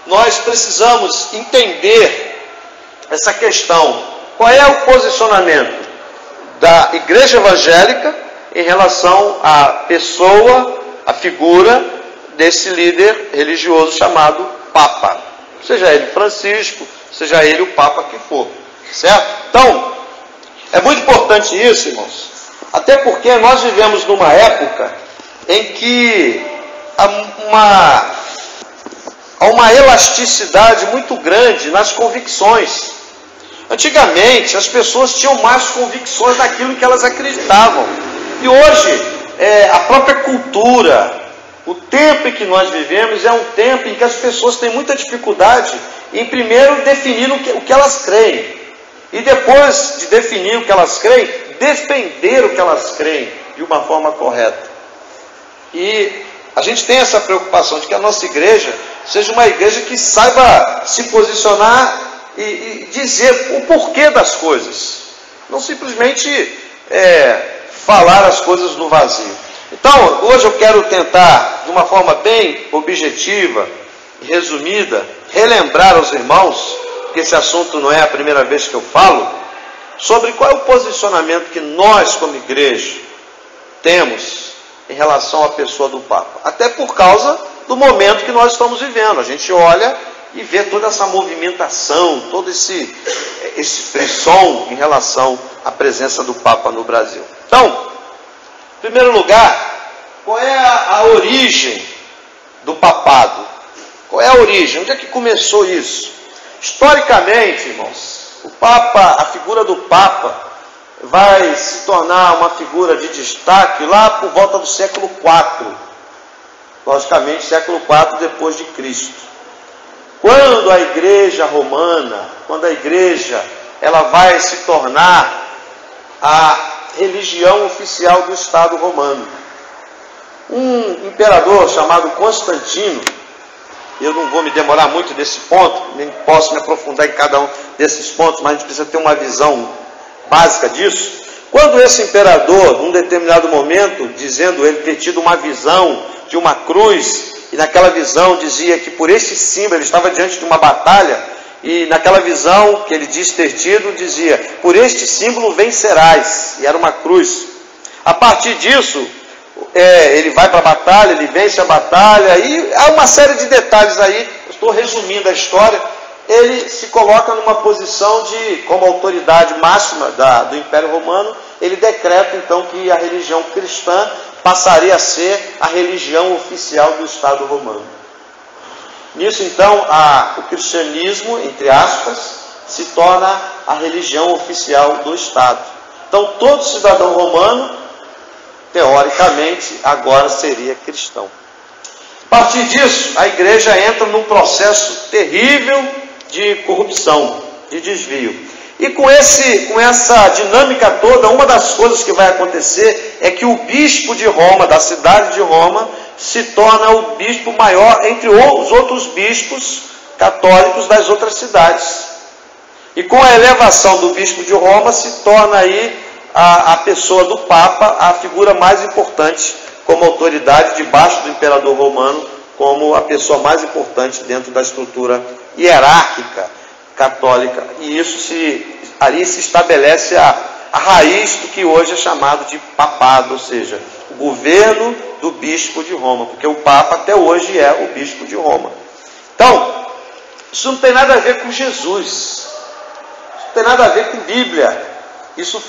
nós precisamos entender essa questão. Qual é o posicionamento da igreja evangélica em relação à pessoa, à figura desse líder religioso chamado Papa? Seja ele Francisco, seja ele o Papa que for, certo? Então, é muito importante isso, irmãos, até porque nós vivemos numa época em que há uma elasticidade muito grande nas convicções. Antigamente, as pessoas tinham mais convicções naquilo que elas acreditavam. E hoje, a própria cultura, o tempo em que nós vivemos é um tempo em que as pessoas têm muita dificuldade em primeiro definir o que elas creem. E depois de definir o que elas creem, defender o que elas creem de uma forma correta. E a gente tem essa preocupação de que a nossa igreja seja uma igreja que saiba se posicionar e dizer o porquê das coisas. Não simplesmente falar as coisas no vazio. Então, hoje eu quero tentar, de uma forma bem objetiva e resumida, relembrar aos irmãos, porque esse assunto não é a primeira vez que eu falo, sobre qual é o posicionamento que nós, como igreja, temos em relação à pessoa do Papa. Até por causa do momento que nós estamos vivendo. A gente olha e vê toda essa movimentação, todo esse frisson em relação à presença do Papa no Brasil. Então, em primeiro lugar, qual é a origem do papado? Qual é a origem? Onde é que começou isso? Historicamente, irmãos, o Papa, a figura do Papa vai se tornar uma figura de destaque lá por volta do século IV. Logicamente, século IV depois de Cristo. Quando a igreja romana, quando a igreja ela vai se tornar a religião oficial do Estado romano. Um imperador chamado Constantino, eu não vou me demorar muito nesse ponto, nem posso me aprofundar em cada um desses pontos, mas a gente precisa ter uma visão básica disso. Quando esse imperador, num determinado momento, dizendo ele ter tido uma visão de uma cruz, e naquela visão dizia que por este símbolo, ele estava diante de uma batalha, e naquela visão que ele diz ter tido, dizia, por este símbolo vencerás, e era uma cruz. A partir disso, ele vai para a batalha, ele vence a batalha, e há uma série de detalhes aí, eu estou resumindo a história. Ele se coloca numa posição de, como autoridade máxima do Império Romano, ele decreta então que a religião cristã passaria a ser a religião oficial do Estado romano. Nisso então, o cristianismo, entre aspas, se torna a religião oficial do Estado. Então todo cidadão romano, teoricamente, agora seria cristão. A partir disso, a igreja entra num processo terrível de corrupção, de desvio. E com essa dinâmica toda, uma das coisas que vai acontecer é que o bispo de Roma, da cidade de Roma, se torna o bispo maior entre os outros bispos católicos das outras cidades. E com a elevação do bispo de Roma, se torna aí a pessoa do Papa a figura mais importante como autoridade debaixo do imperador romano, como a pessoa mais importante dentro da estrutura hierárquica católica. E isso ali se estabelece a raiz do que hoje é chamado de papado, ou seja, o governo do bispo de Roma, porque o Papa até hoje é o bispo de Roma. Então, isso não tem nada a ver com Jesus, isso não tem nada a ver com Bíblia, isso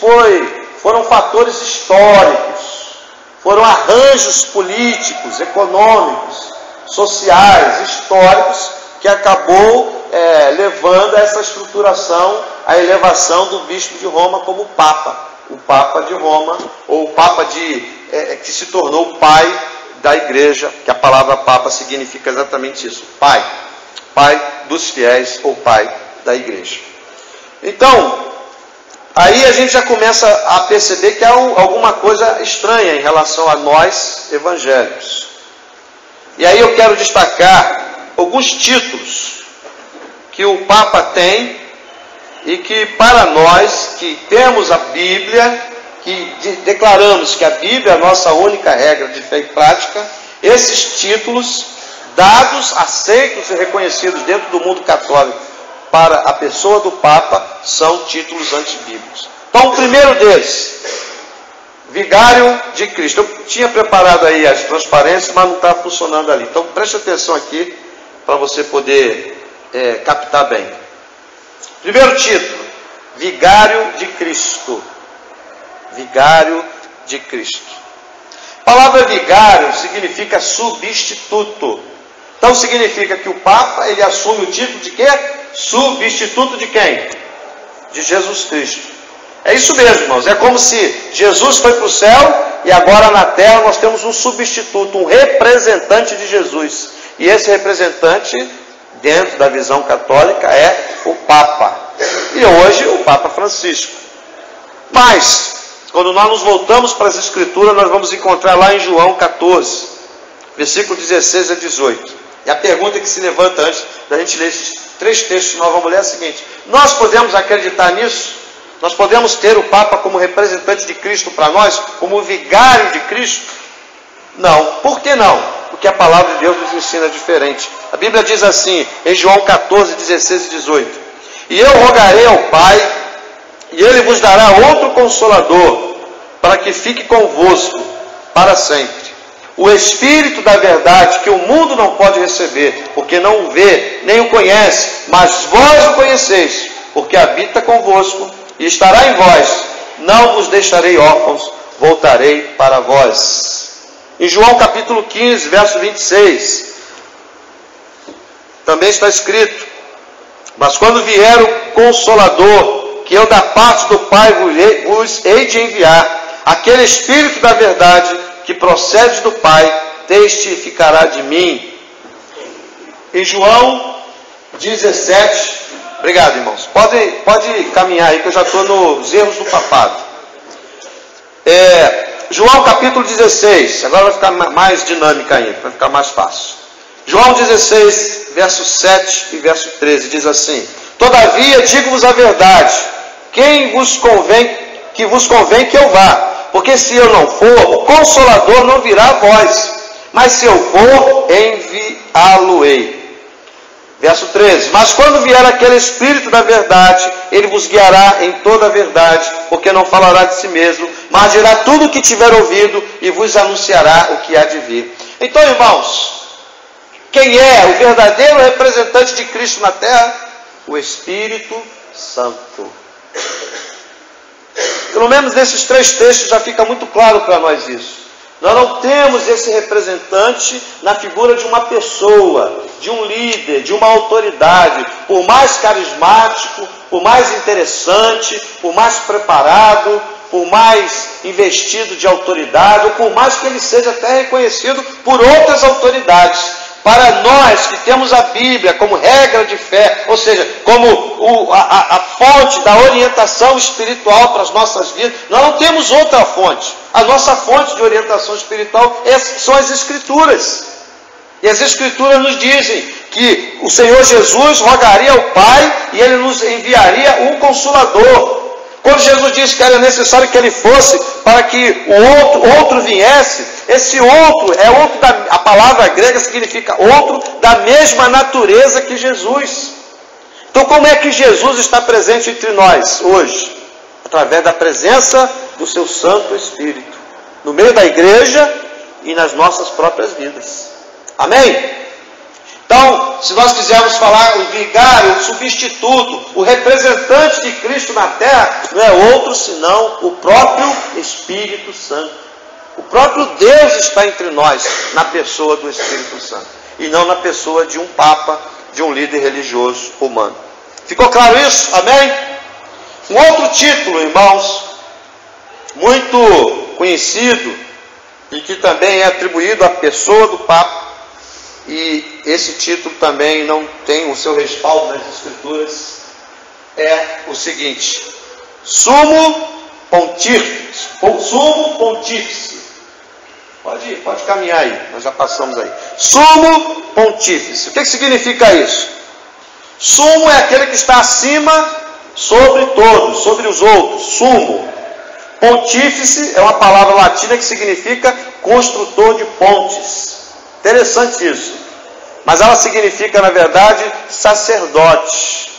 foram fatores históricos, foram arranjos políticos, econômicos, sociais, históricos, que acabou levando a essa estruturação, a elevação do bispo de Roma como Papa, o Papa de Roma, ou o Papa que se tornou o pai da igreja, que a palavra Papa significa exatamente isso, pai dos fiéis, ou pai da igreja. Então, aí a gente já começa a perceber que há alguma coisa estranha em relação a nós evangélicos. E aí eu quero destacar alguns títulos que o Papa tem e que para nós que temos a Bíblia, que declaramos que a Bíblia é a nossa única regra de fé e prática, esses títulos dados, aceitos e reconhecidos dentro do mundo católico para a pessoa do Papa são títulos antibíblicos. Então, o primeiro deles, Vigário de Cristo. Eu tinha preparado aí as transparências, mas não está funcionando ali. Então, preste atenção aqui para você poder captar bem. Primeiro título, Vigário de Cristo. Vigário de Cristo. A palavra vigário significa substituto. Então significa que o Papa, ele assume o título de quê? Substituto de quem? De Jesus Cristo. É isso mesmo, irmãos. É como se Jesus foi para o céu e agora na terra nós temos um substituto, um representante de Jesus. E esse representante, dentro da visão católica, é o Papa. E hoje o Papa Francisco. Mas, quando nós nos voltamos para as Escrituras, nós vamos encontrar lá em João 14, versículo 16 a 18. E a pergunta que se levanta antes da gente ler esses 3 textos de Nova Mulher é a seguinte: nós podemos acreditar nisso? Nós podemos ter o Papa como representante de Cristo para nós, como vigário de Cristo? Não. Por que não? Porque a palavra de Deus nos ensina diferente. A Bíblia diz assim, em João 14, 16 e 18: e eu rogarei ao Pai, e Ele vos dará outro Consolador, para que fique convosco para sempre. O Espírito da verdade, que o mundo não pode receber, porque não o vê, nem o conhece, mas vós o conheceis, porque habita convosco e estará em vós. Não vos deixarei órfãos, voltarei para vós. Em João capítulo 15, verso 26, também está escrito: mas quando vier o Consolador, que eu da parte do Pai vos hei de enviar, aquele Espírito da verdade, que procede do Pai, testificará de mim. Em João 17, obrigado, irmãos, pode caminhar aí que eu já estou nos erros do papado. João capítulo 16, agora vai ficar mais dinâmica ainda, vai ficar mais fácil. João 16, verso 7 e verso 13, diz assim: todavia digo-vos a verdade, vos convém que eu vá, porque se eu não for, o Consolador não virá a vós, mas se eu for, enviá-lo-ei. Verso 13: mas quando vier aquele Espírito da verdade, ele vos guiará em toda a verdade, porque não falará de si mesmo, mas dirá tudo o que tiver ouvido e vos anunciará o que há de vir. Então, irmãos, quem é o verdadeiro representante de Cristo na terra? O Espírito Santo. Pelo menos nesses 3 textos já fica muito claro para nós isso. Nós não temos esse representante na figura de uma pessoa, de um líder, de uma autoridade, por mais carismático, por mais interessante, por mais preparado, por mais investido de autoridade, ou por mais que ele seja até reconhecido por outras autoridades. Para nós que temos a Bíblia como regra de fé, ou seja, como a fonte da orientação espiritual para as nossas vidas, nós não temos outra fonte. A nossa fonte de orientação espiritual são as Escrituras. E as Escrituras nos dizem que o Senhor Jesus rogaria ao Pai e Ele nos enviaria um Consolador. Quando Jesus disse que era necessário que Ele fosse para que o outro viesse, esse outro é outro a palavra grega significa outro da mesma natureza que Jesus. Então como é que Jesus está presente entre nós hoje? Através da presença do seu Santo Espírito, no meio da igreja e nas nossas próprias vidas. Amém? Então, se nós quisermos falar o vigário, o substituto, o representante de Cristo na terra, não é outro senão o próprio Espírito Santo. O próprio Deus está entre nós, na pessoa do Espírito Santo, e não na pessoa de um Papa, de um líder religioso humano. Ficou claro isso? Amém? Um outro título, irmãos, muito conhecido, e que também é atribuído à pessoa do Papa, e esse título também não tem o seu respaldo nas Escrituras, é o seguinte: Sumo Pontífice. Sumo Pontífice. Pode caminhar aí, nós já passamos aí. Sumo Pontífice. O que significa isso? Sumo é aquele que está acima sobre todos, sobre os outros. Sumo. Pontífice é uma palavra latina que significa construtor de pontes. Interessante isso. mas ela significa, na verdade, sacerdote.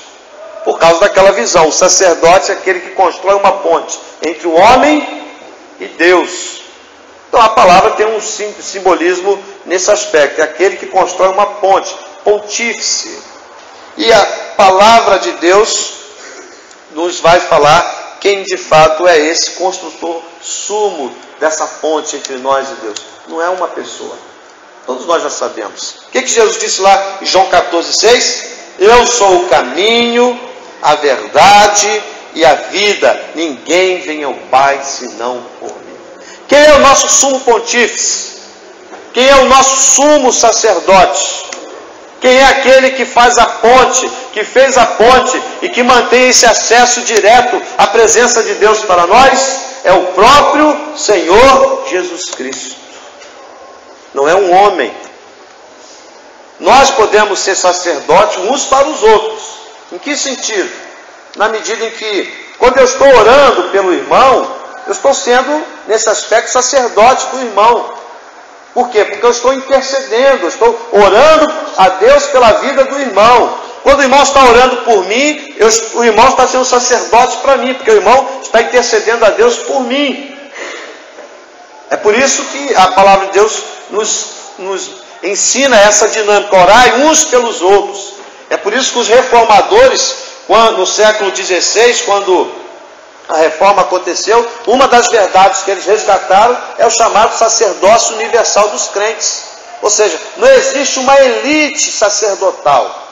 Por causa daquela visão, o sacerdote é aquele que constrói uma ponte entre o homem e Deus. Então a palavra tem um simbolismo nesse aspecto, é aquele que constrói uma ponte, pontífice. E a palavra de Deus nos vai falar quem de fato é esse construtor sumo dessa ponte entre nós e Deus. Não é uma pessoa, todos nós já sabemos. O que Jesus disse lá em João 14,6? Eu sou o caminho, a verdade e a vida, ninguém vem ao Pai senão por mim. Quem é o nosso sumo pontífice? Quem é o nosso sumo sacerdote? Quem é aquele que faz a ponte, que fez a ponte e que mantém esse acesso direto à presença de Deus para nós? É o próprio Senhor Jesus Cristo. Não é um homem. Nós podemos ser sacerdotes uns para os outros. Em que sentido? Na medida em que, quando eu estou orando pelo irmão, eu estou sendo, nesse aspecto, sacerdote do irmão. Por quê? Porque eu estou intercedendo, eu estou orando a Deus pela vida do irmão. Quando o irmão está orando por mim, o irmão está sendo sacerdote para mim, porque o irmão está intercedendo a Deus por mim. É por isso que a palavra de Deus nos ensina essa dinâmica, orai uns pelos outros. É por isso que os reformadores, no século XVI, quando a reforma aconteceu, uma das verdades que eles resgataram é o chamado sacerdócio universal dos crentes. Ou seja, não existe uma elite sacerdotal.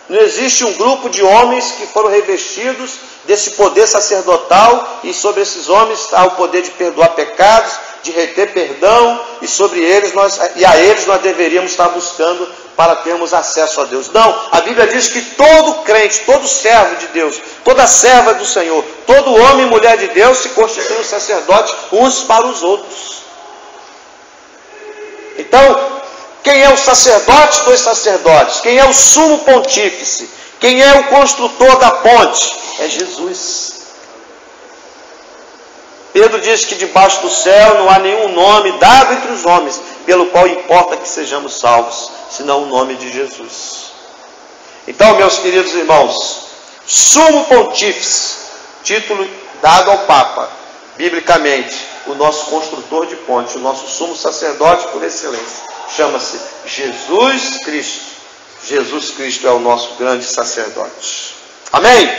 Não existe um grupo de homens que foram revestidos desse poder sacerdotal, e sobre esses homens há o poder de perdoar pecados, de reter perdão, e a eles nós deveríamos estar buscando para termos acesso a Deus. Não, a Bíblia diz que todo crente, todo servo de Deus, toda serva do Senhor, todo homem e mulher de Deus se constituem sacerdotes uns para os outros. Então, quem é o sacerdote dos sacerdotes? Quem é o sumo pontífice? Quem é o construtor da ponte? É Jesus. Pedro diz que debaixo do céu não há nenhum nome dado entre os homens, pelo qual importa que sejamos salvos, senão o nome de Jesus. Então, meus queridos irmãos, sumo pontífice, título dado ao Papa, biblicamente, o nosso construtor de ponte, o nosso sumo sacerdote por excelência, chama-se Jesus Cristo. Jesus Cristo é o nosso grande sacerdote. Amém?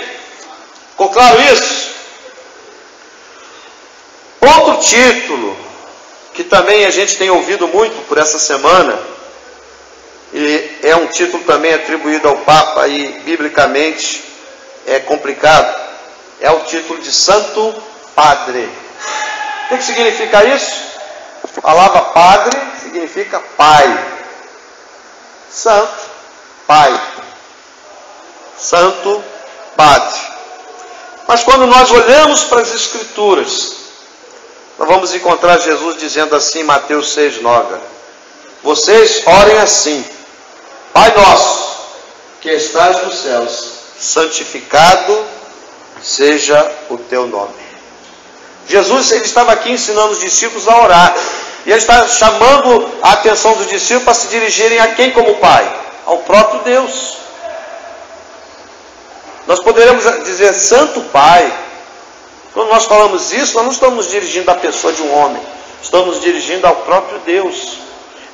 Ficou claro isso? Outro título, que também a gente tem ouvido muito por essa semana, e é um título também atribuído ao Papa, e biblicamente é complicado, é o título de Santo Padre. O que significa isso? A palavra Padre significa Pai. Santo Pai. Santo Padre. Mas quando nós olhamos para as Escrituras, nós vamos encontrar Jesus dizendo assim em Mateus 6,9: vocês orem assim: Pai nosso, que estás nos céus, santificado seja o teu nome. Jesus, ele estava aqui ensinando os discípulos a orar, e ele está chamando a atenção dos discípulos para se dirigirem a quem como Pai? Ao próprio Deus. Nós poderemos dizer Santo Pai. Quando nós falamos isso, nós não estamos nos dirigindo à pessoa de um homem, estamos nos dirigindo ao próprio Deus.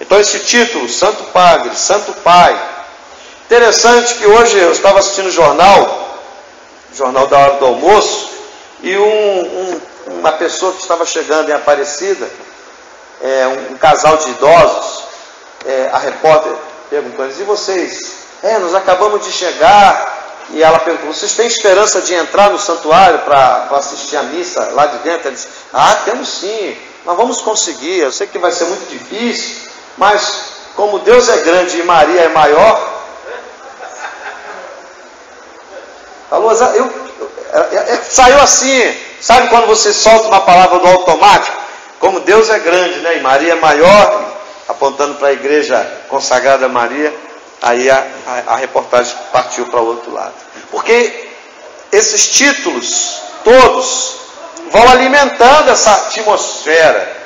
Então esse título, Santo Padre, Santo Pai. Interessante que hoje eu estava assistindo o jornal da hora do almoço, e uma pessoa que estava chegando em Aparecida, um casal de idosos, a repórter perguntou: e vocês? Nós acabamos de chegar. E ela perguntou: vocês têm esperança de entrar no santuário para assistir a missa lá de dentro? Ele disse: temos sim, nós vamos conseguir. Eu sei que vai ser muito difícil, mas como Deus é grande e Maria é maior. Falou, saiu assim, sabe quando você solta uma palavra do automático? Como Deus é grande, né? E Maria é maior, apontando para a igreja consagrada a Maria. Aí a reportagem partiu para o outro lado. Porque esses títulos todos vão alimentando essa atmosfera.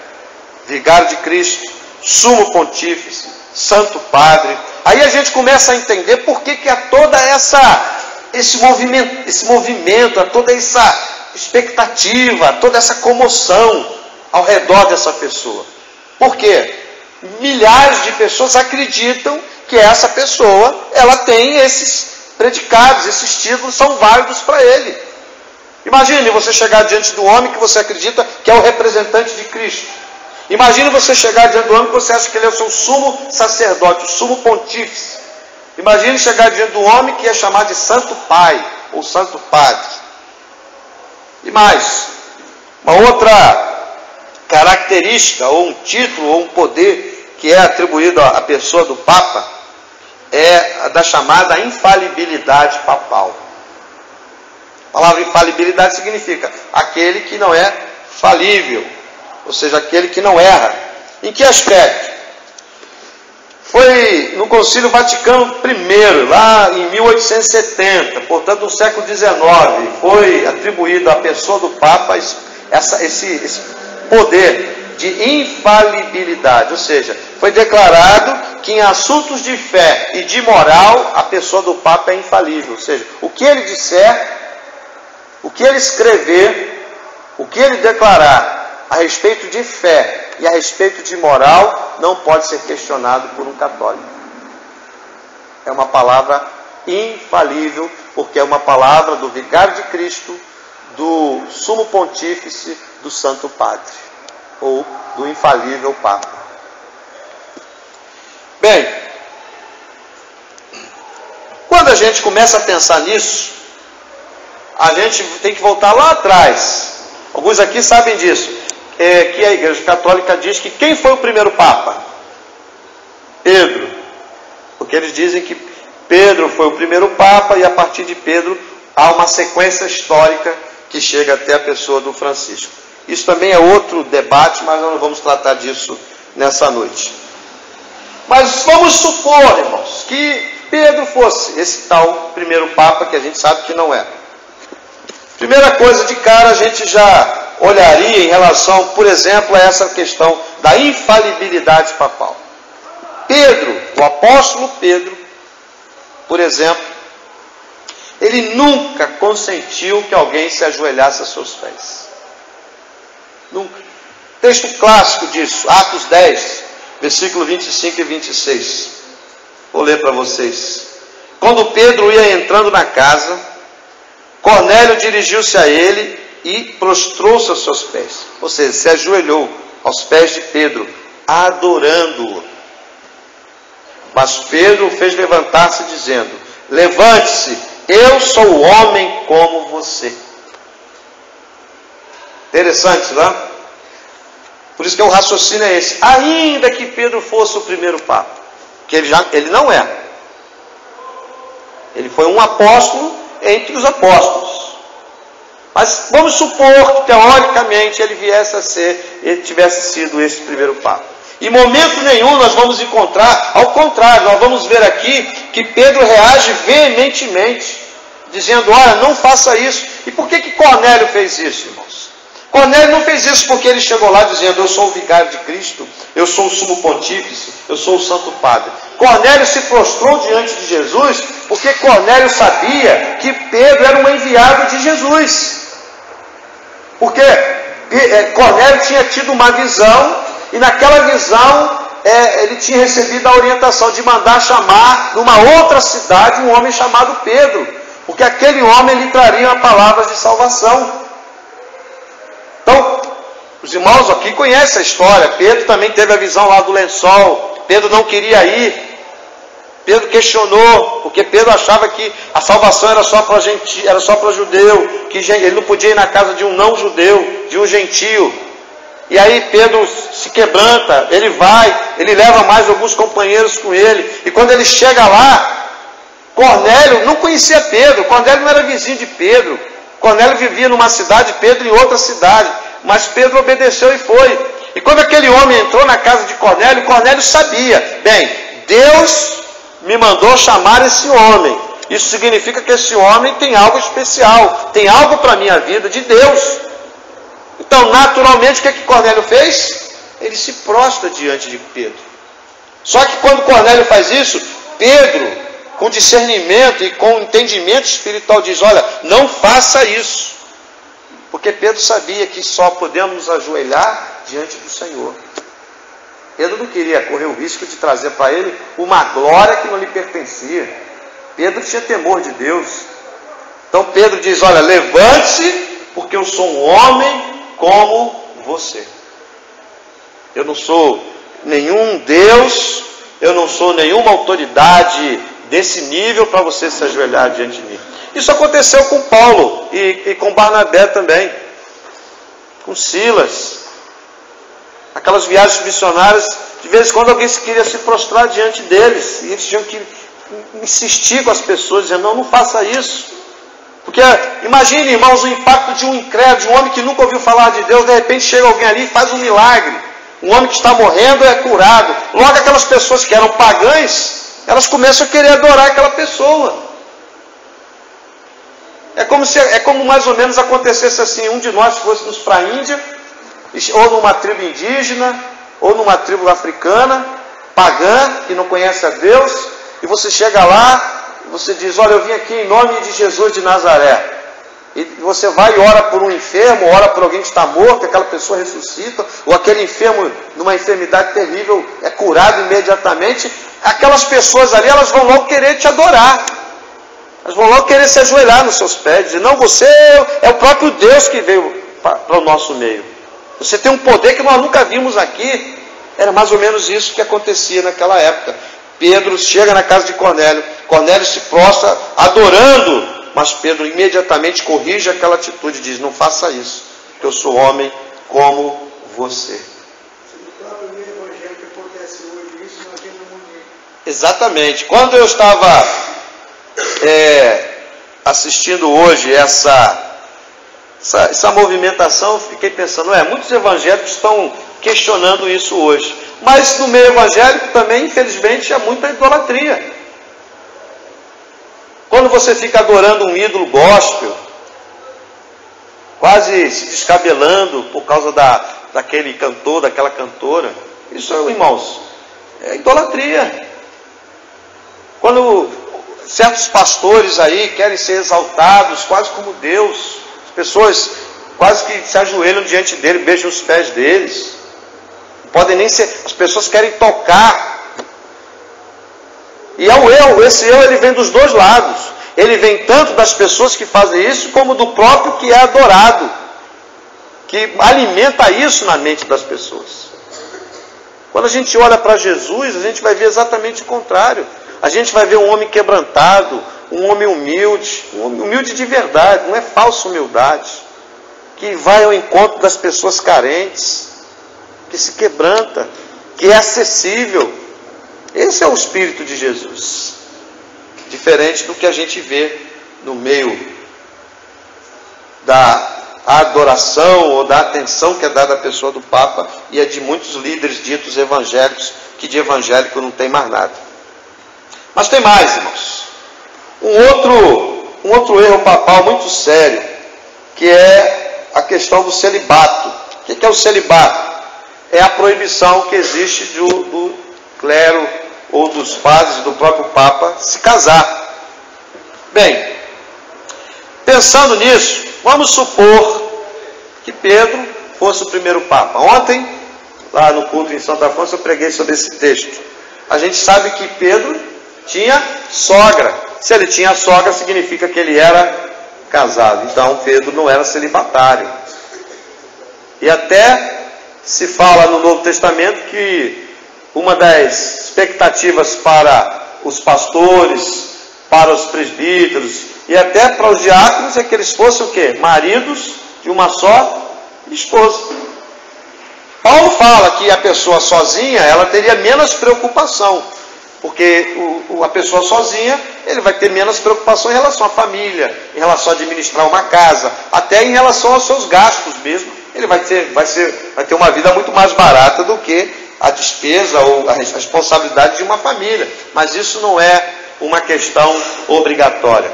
Vigário de Cristo, Sumo Pontífice, Santo Padre. aí a gente começa a entender por que há toda esse movimento, há toda essa expectativa, toda essa comoção ao redor dessa pessoa. Por quê? Milhares de pessoas acreditam que essa pessoa, ela tem esses predicados, esses títulos são válidos para ele. Imagine você chegar diante do homem que você acredita que é o representante de Cristo. Imagine você chegar diante do homem que você acha que ele é o seu sumo sacerdote, o sumo pontífice. Imagine chegar diante do homem que é chamado de Santo Pai ou Santo Padre. E mais, uma outra característica, ou um título, ou um poder que é atribuído à pessoa do Papa, é a da chamada infalibilidade papal. A palavra infalibilidade significa aquele que não é falível, ou seja, aquele que não erra. Em que aspecto? Foi no Concílio Vaticano I, lá em 1870, portanto no século XIX, foi atribuído à pessoa do Papa esse poder de infalibilidade, ou seja, foi declarado que em assuntos de fé e de moral, a pessoa do Papa é infalível, ou seja, o que ele disser, o que ele escrever, o que ele declarar a respeito de fé e a respeito de moral, não pode ser questionado por um católico. É uma palavra infalível, porque é uma palavra do Vigário de Cristo, do Sumo Pontífice, do Santo Padre, ou do infalível Papa. Bem, quando a gente começa a pensar nisso, a gente tem que voltar lá atrás. Alguns aqui sabem disso, que a Igreja Católica diz que quem foi o primeiro Papa? Pedro. Porque eles dizem que Pedro foi o primeiro Papa e a partir de Pedro há uma sequência histórica que chega até a pessoa do Francisco. Isso também é outro debate, mas nós não vamos tratar disso nessa noite. Mas vamos supor, irmãos, que Pedro fosse esse tal primeiro Papa, que a gente sabe que não é. Primeira coisa de cara, a gente já olharia em relação, por exemplo, a essa questão da infalibilidade papal. Pedro, o apóstolo Pedro, por exemplo, ele nunca consentiu que alguém se ajoelhasse a seus pés. Nunca. Texto clássico disso, Atos 10, versículo 25 e 26. Vou ler para vocês. Quando Pedro ia entrando na casa, Cornélio dirigiu-se a ele e prostrou-se aos seus pés. Ou seja, se ajoelhou aos pés de Pedro, adorando-o. Mas Pedro o fez levantar-se, dizendo: levante-se, eu sou homem como você. Interessante, não é? Por isso que o raciocínio é esse. Ainda que Pedro fosse o primeiro Papa, que ele não é. Ele foi um apóstolo entre os apóstolos. Mas vamos supor que teoricamente ele tivesse sido esse primeiro Papa. Em momento nenhum nós vamos encontrar, ao contrário, nós vamos ver aqui que Pedro reage veementemente, dizendo: olha, não faça isso. E por que Cornélio fez isso, irmãos? Cornélio não fez isso porque ele chegou lá dizendo: eu sou o vigário de Cristo, eu sou o sumo pontífice, eu sou o santo padre. Cornélio se prostrou diante de Jesus porque Cornélio sabia que Pedro era um enviado de Jesus. Porque Cornélio tinha tido uma visão, e naquela visão ele tinha recebido a orientação de mandar chamar numa outra cidade um homem chamado Pedro, porque aquele homem lhe traria palavras de salvação. Então, os irmãos aqui conhecem a história. Pedro também teve a visão lá do lençol. Pedro não queria ir. Pedro questionou, porque Pedro achava que a salvação era só para judeu, que ele não podia ir na casa de um não judeu, de um gentio. E aí Pedro se quebranta, ele vai, ele leva mais alguns companheiros com ele. E quando ele chega lá, Cornélio não conhecia Pedro. Cornélio não era vizinho de Pedro. Cornélio vivia numa cidade, Pedro em outra cidade. Mas Pedro obedeceu e foi. E quando aquele homem entrou na casa de Cornélio, Cornélio sabia: bem, Deus me mandou chamar esse homem. Isso significa que esse homem tem algo especial, tem algo para a minha vida de Deus. Então, naturalmente, o que Cornélio fez? Ele se prostra diante de Pedro. Só que quando Cornélio faz isso, Pedro, com discernimento e com entendimento espiritual, diz: olha, não faça isso. Porque Pedro sabia que só podemos nos ajoelhar diante do Senhor. Pedro não queria correr o risco de trazer para ele uma glória que não lhe pertencia. Pedro tinha temor de Deus. Então Pedro diz: olha, levante-se, porque eu sou um homem como você. Eu não sou nenhum Deus, eu não sou nenhuma autoridade desse nível para você se ajoelhar diante de mim. Isso aconteceu com Paulo e com Barnabé também, com Silas. Aquelas viagens missionárias, de vez em quando alguém queria se prostrar diante deles, e eles tinham que insistir com as pessoas, dizendo: não faça isso. Porque imagine, irmãos, o impacto de um incrédulo, de um homem que nunca ouviu falar de Deus. De repente chega alguém ali e faz um milagre. Um homem que está morrendo é curado. Logo aquelas pessoas que eram pagãs, elas começam a querer adorar aquela pessoa. É como mais ou menos acontecesse assim: um de nós fôssemos para a Índia, ou numa tribo indígena, ou numa tribo africana, pagã, que não conhece a Deus, e você chega lá, e você diz: olha, eu vim aqui em nome de Jesus de Nazaré. E você vai e ora por um enfermo, ora por alguém que está morto, aquela pessoa ressuscita, ou aquele enfermo, numa enfermidade terrível, é curado imediatamente. Aquelas pessoas ali, elas vão logo querer te adorar. Elas vão logo querer se ajoelhar nos seus pés, dizer: não, você é o próprio Deus que veio para o nosso meio. Você tem um poder que nós nunca vimos aqui. Era mais ou menos isso que acontecia naquela época. Pedro chega na casa de Cornélio, Cornélio se prostra adorando, mas Pedro imediatamente corrige aquela atitude e diz: não faça isso, que eu sou homem como você. Exatamente. Quando eu estava assistindo hoje essa movimentação, eu fiquei pensando: muitos evangélicos estão questionando isso hoje. Mas no meio evangélico também, infelizmente, há muita idolatria. Quando você fica adorando um ídolo gospel, quase se descabelando por causa daquele cantor, daquela cantora, isso, irmãos, é idolatria. Quando certos pastores aí querem ser exaltados, quase como Deus, as pessoas quase que se ajoelham diante dele, beijam os pés deles. Não podem nem ser, as pessoas querem tocar. E esse eu ele vem dos dois lados. Ele vem tanto das pessoas que fazem isso, como do próprio que é adorado, que alimenta isso na mente das pessoas. Quando a gente olha para Jesus, a gente vai ver exatamente o contrário. A gente vai ver um homem quebrantado, um homem humilde de verdade, não é falsa humildade, que vai ao encontro das pessoas carentes, que se quebranta, que é acessível. Esse é o Espírito de Jesus, diferente do que a gente vê no meio da adoração ou da atenção que é dada à pessoa do Papa e é de muitos líderes ditos evangélicos, que de evangélico não tem mais nada. Mas tem mais, irmãos. Um outro erro papal muito sério, que é a questão do celibato. O que é o celibato? É a proibição que existe do clero ou dos padres do próprio Papa se casar. Bem, pensando nisso, vamos supor que Pedro fosse o primeiro Papa. Ontem, lá no culto em Santa Afonso, eu preguei sobre esse texto. A gente sabe que Pedro tinha sogra. Se ele tinha sogra, significa que ele era casado. Então Pedro não era celibatário. E até se fala no Novo Testamento que uma das expectativas para os pastores, para os presbíteros e até para os diáconos é que eles fossem o quê? Maridos de uma só esposa. Paulo fala que a pessoa sozinha, ela teria menos preocupação, porque a pessoa sozinha, ele vai ter menos preocupação em relação à família, em relação a administrar uma casa, até em relação aos seus gastos mesmo. Ele vai ter uma vida muito mais barata do que a despesa ou a responsabilidade de uma família. Mas isso não é uma questão obrigatória.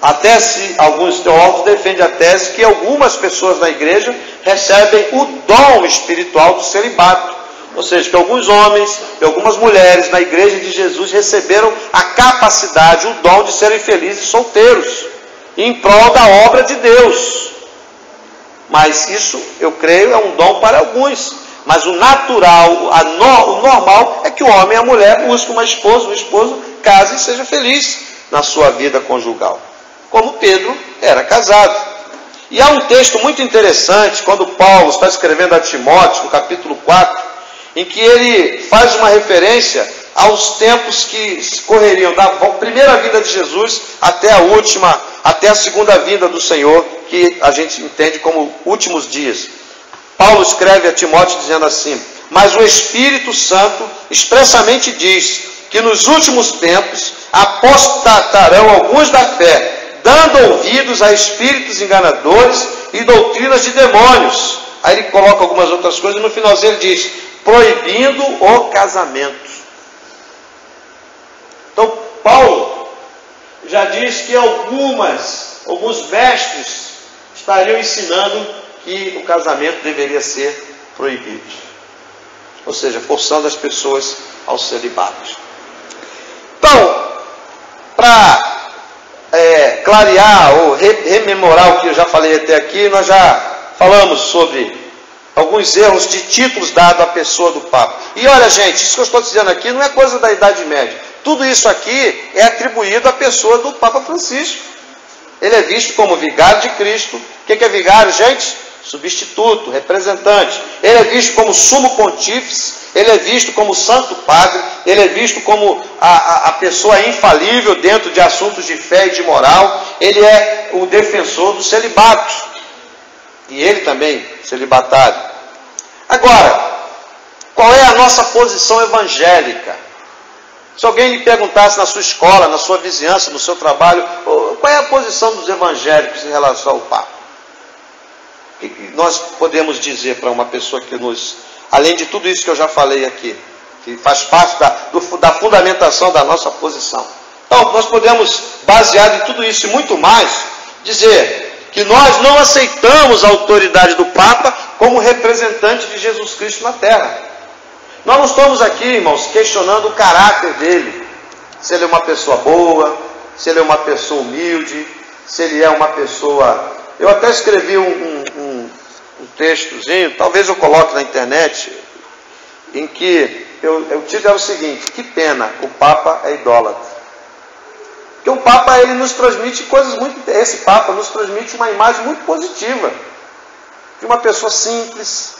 Até se alguns teólogos defendem a tese que algumas pessoas na igreja recebem o dom espiritual do celibato. Ou seja, que alguns homens e algumas mulheres na igreja de Jesus receberam a capacidade, o dom de serem felizes solteiros, em prol da obra de Deus. Mas isso, eu creio, é um dom para alguns. Mas o natural, o normal é que o homem e a mulher busquem uma esposa, um esposo, case e seja feliz na sua vida conjugal. Como Pedro era casado. E há um texto muito interessante, quando Paulo está escrevendo a Timóteo, no capítulo 4, em que ele faz uma referência aos tempos que correriam da primeira vinda de Jesus até a segunda vinda do Senhor, que a gente entende como últimos dias. Paulo escreve a Timóteo dizendo assim: mas o Espírito Santo expressamente diz que nos últimos tempos apostatarão alguns da fé, dando ouvidos a espíritos enganadores e doutrinas de demônios. Aí ele coloca algumas outras coisas e no finalzinho ele diz: proibindo o casamento. Então Paulo já diz que alguns mestres estariam ensinando que o casamento deveria ser proibido. Ou seja, forçando as pessoas ao celibato. Então, para clarear ou rememorar o que eu já falei até aqui, nós já falamos sobre alguns erros de títulos dados à pessoa do Papa. E olha, gente, isso que eu estou dizendo aqui não é coisa da Idade Média. Tudo isso aqui é atribuído à pessoa do Papa Francisco. Ele é visto como vigário de Cristo. O que é vigário, gente? Substituto, representante. Ele é visto como sumo pontífice, ele é visto como santo padre, ele é visto como a pessoa infalível dentro de assuntos de fé e de moral. Ele é o defensor do celibato. E ele também, celibatário. Agora, qual é a nossa posição evangélica? Se alguém lhe perguntasse na sua escola, na sua vizinhança, no seu trabalho, qual é a posição dos evangélicos em relação ao Papa? O que nós podemos dizer para uma pessoa que além de tudo isso que eu já falei aqui, que faz parte da fundamentação da nossa posição. Então, nós podemos, baseado em tudo isso e muito mais, dizer que nós não aceitamos a autoridade do Papa como representante de Jesus Cristo na Terra. Nós não estamos aqui, irmãos, questionando o caráter dele. Se ele é uma pessoa boa, se ele é uma pessoa humilde, se ele é uma pessoa... Eu até escrevi um textozinho, talvez eu coloque na internet, em que o título é o seguinte: que pena, o Papa é idólatra. Porque o Papa, ele nos transmite coisas muito... Esse Papa nos transmite uma imagem muito positiva, de uma pessoa simples,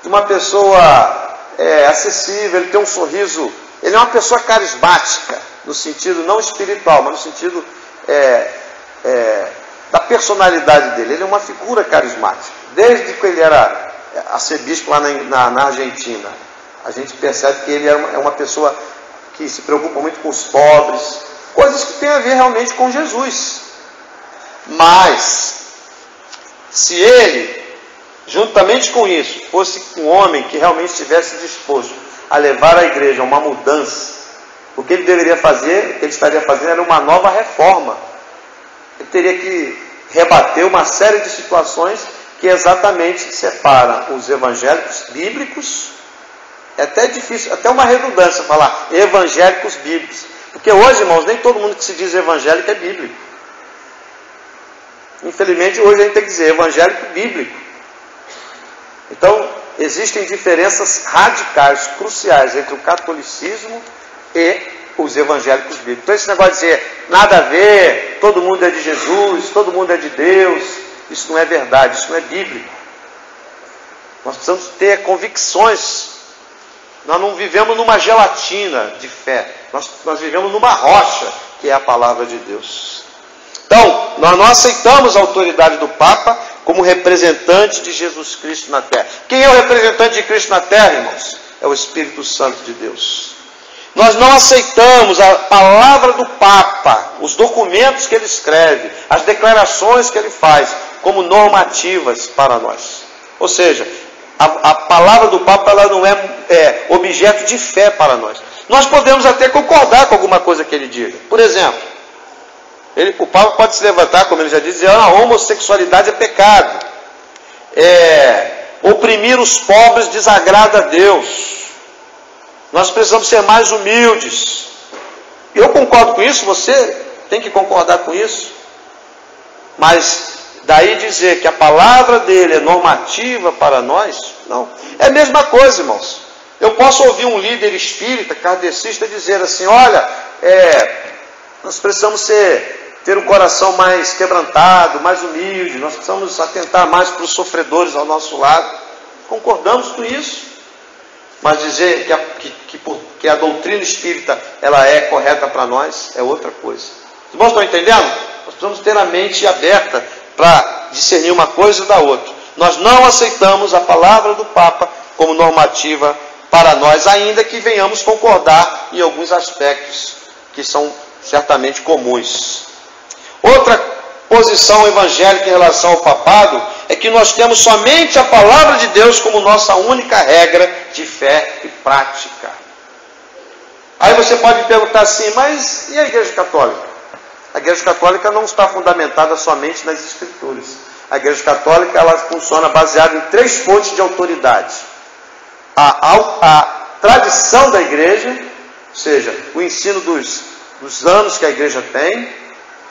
de uma pessoa acessível, ele tem um sorriso, ele é uma pessoa carismática, no sentido não espiritual, mas no sentido da personalidade dele. Ele é uma figura carismática. Desde que ele era arcebispo lá na Argentina, a gente percebe que ele é uma pessoa que se preocupa muito com os pobres, coisas que têm a ver realmente com Jesus. Mas, se ele, juntamente com isso, fosse um homem que realmente estivesse disposto a levar a igreja a uma mudança, o que ele deveria fazer, o que ele estaria fazendo era uma nova reforma. Ele teria que rebater uma série de situações que exatamente separam os evangélicos bíblicos. É até difícil, até uma redundância falar evangélicos bíblicos, porque hoje, irmãos, nem todo mundo que se diz evangélico é bíblico. Infelizmente, hoje a gente tem que dizer evangélico bíblico. Então, existem diferenças radicais, cruciais entre o catolicismo e os evangélicos bíblicos. Então, esse negócio de dizer nada a ver, todo mundo é de Jesus, todo mundo é de Deus, isso não é verdade, isso não é bíblico. Nós precisamos ter convicções. Nós não vivemos numa gelatina de fé, nós vivemos numa rocha, que é a palavra de Deus. Então, nós não aceitamos a autoridade do Papa como representante de Jesus Cristo na Terra. Quem é o representante de Cristo na Terra, irmãos? É o Espírito Santo de Deus. Nós não aceitamos a palavra do Papa, os documentos que ele escreve, as declarações que ele faz, como normativas para nós. Ou seja, a palavra do Papa ela não é objeto de fé para nós. Nós podemos até concordar com alguma coisa que ele diga. Por exemplo, o Papa pode se levantar, como ele já diz, dizer: a homossexualidade é pecado. Oprimir os pobres desagrada a Deus. Nós precisamos ser mais humildes. Eu concordo com isso, você tem que concordar com isso. Mas daí dizer que a palavra dele é normativa para nós, não. É a mesma coisa, irmãos. Eu posso ouvir um líder espírita, kardecista, dizer assim, olha, nós precisamos ter um coração mais quebrantado, mais humilde, nós precisamos atentar mais para os sofredores ao nosso lado. Concordamos com isso. Mas dizer que a doutrina espírita ela é correta para nós é outra coisa. Os irmãos estão entendendo? Nós precisamos ter a mente aberta para discernir uma coisa da outra. Nós não aceitamos a palavra do Papa como normativa para nós, ainda que venhamos concordar em alguns aspectos que são certamente comuns. Outra posição evangélica em relação ao papado é que nós temos somente a palavra de Deus como nossa única regra de fé e prática. Aí você pode perguntar assim, mas e a Igreja Católica? A Igreja Católica não está fundamentada somente nas Escrituras. A Igreja Católica ela funciona baseada em 3 fontes de autoridade. A tradição da Igreja, ou seja, o ensino dos anos que a Igreja tem,